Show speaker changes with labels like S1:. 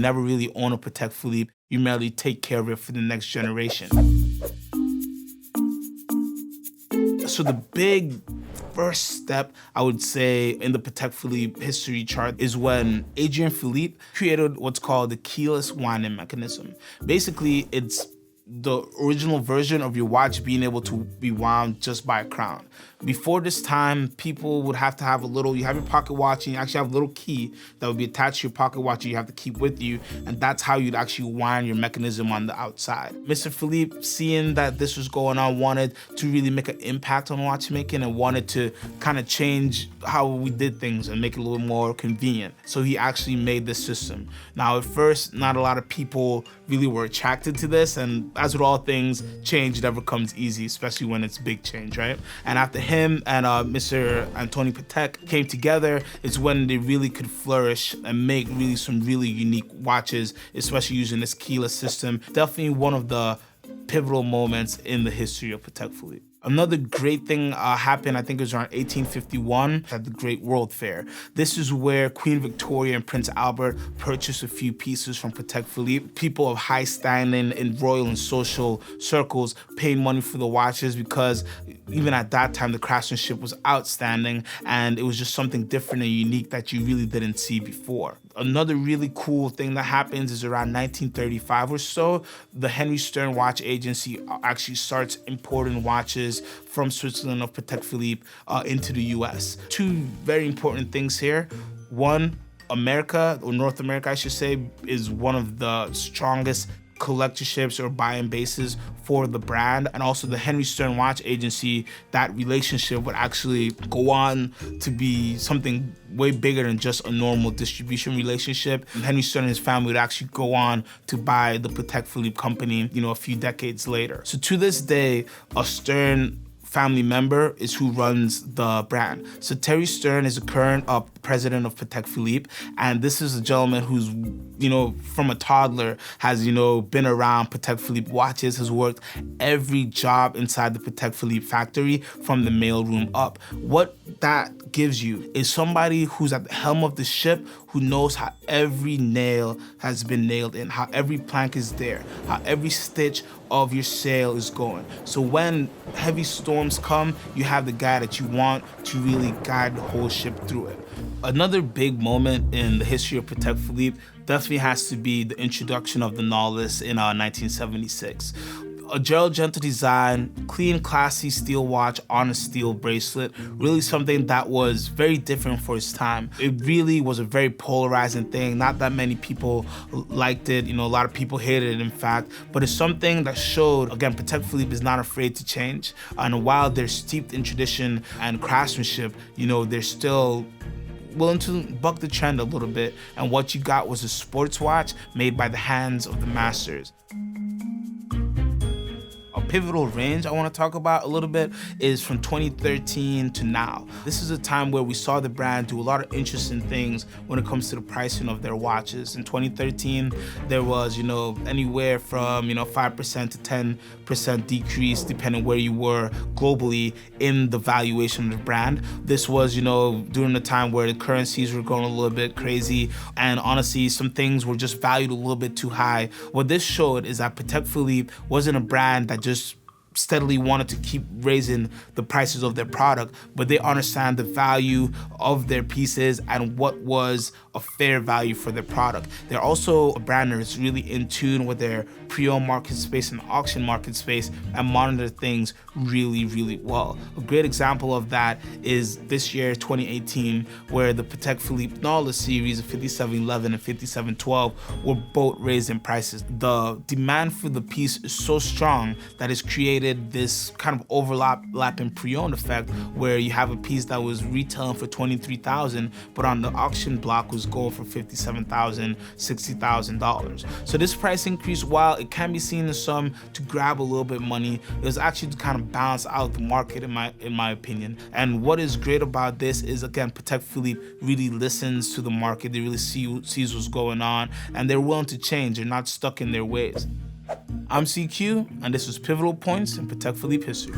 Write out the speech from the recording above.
S1: never really own a Patek Philippe. You merely take care of it for the next generation. So the big first step, I would say, in the Patek Philippe history chart is when Adrien Philippe created what's called the keyless winding mechanism. Basically, it's the original version of your watch being able to be wound just by a crown. Before this time, people would have to have you have your pocket watch and you actually have a little key that would be attached to your pocket watch and you have to keep with you, and that's how you'd actually wind your mechanism on the outside. Mr. Philippe, seeing that this was going on, wanted to really make an impact on watchmaking and wanted to kind of change how we did things and make it a little more convenient. So he actually made this system. Now, at first, not a lot of people really were attracted to this, and as with all things, change never comes easy, especially when it's big change, right? And after him and Mr. Antoine Patek came together, it's when they really could flourish and make really some really unique watches, especially using this keyless system. Definitely one of the pivotal moments in the history of Patek Philippe. Another great thing happened, I think it was around 1851 at the Great World Fair. This is where Queen Victoria and Prince Albert purchased a few pieces from Patek Philippe. People of high standing in royal and social circles paid money for the watches because even at that time, the craftsmanship was outstanding and it was just something different and unique that you really didn't see before. Another really cool thing that happens is around 1935 or so, the Henry Stern Watch Agency actually starts importing watches from Switzerland of Patek Philippe into the US. Two very important things here. One, America, or North America I should say, is one of the strongest collectorships or buying bases for the brand, and also the Henry Stern Watch Agency, that relationship would actually go on to be something way bigger than just a normal distribution relationship. And Henry Stern and his family would actually go on to buy the Patek Philippe company, a few decades later. So to this day, a Stern family member is who runs the brand. So Terry Stern is the current president of Patek Philippe, and this is a gentleman who's, from a toddler has, been around Patek Philippe watches, has worked every job inside the Patek Philippe factory from the mailroom up. What that gives you is somebody who's at the helm of the ship, who knows how every nail has been nailed in, how every plank is there, how every stitch of your sail is going. So when heavy storms come, you have the guy that you want to really guide the whole ship through it. Another big moment in the history of Patek Philippe definitely has to be the introduction of the Nautilus in 1976. A gel gentle design, clean, classy steel watch on a steel bracelet, really something that was very different for its time. It really was a very polarizing thing. Not that many people liked it, a lot of people hated it, in fact, but it's something that showed, again, Patek Philippe is not afraid to change. And while they're steeped in tradition and craftsmanship, they're still willing to buck the trend a little bit. And what you got was a sports watch made by the hands of the masters. Pivotal range I want to talk about a little bit is from 2013 to now. This is a time where we saw the brand do a lot of interesting things when it comes to the pricing of their watches. In 2013, there was, anywhere from, 5% to 10% decrease depending where you were globally in the valuation of the brand. This was, during the time where the currencies were going a little bit crazy, and honestly, some things were just valued a little bit too high. What this showed is that Patek Philippe wasn't a brand that just steadily wanted to keep raising the prices of their product, but they understand the value of their pieces and what was a fair value for their product. They're also a brand that is really in tune with their pre-owned market space and auction market space and monitor things really, really well. A great example of that is this year, 2018, where the Patek Philippe Nautilus series of 5711 and 5712 were both raised in prices. The demand for the piece is so strong that it's created this kind of overlapping pre-owned effect where you have a piece that was retailing for $23,000, but on the auction block was going for $57,000, $60,000. So this price increase, while it can be seen as some to grab a little bit of money, it was actually to kind of balance out the market in my opinion. And what is great about this is, again, Patek Philippe really listens to the market. They really sees what's going on, and they're willing to change. They're not stuck in their ways. I'm CQ, and this was Pivotal Points in Patek Philippe history.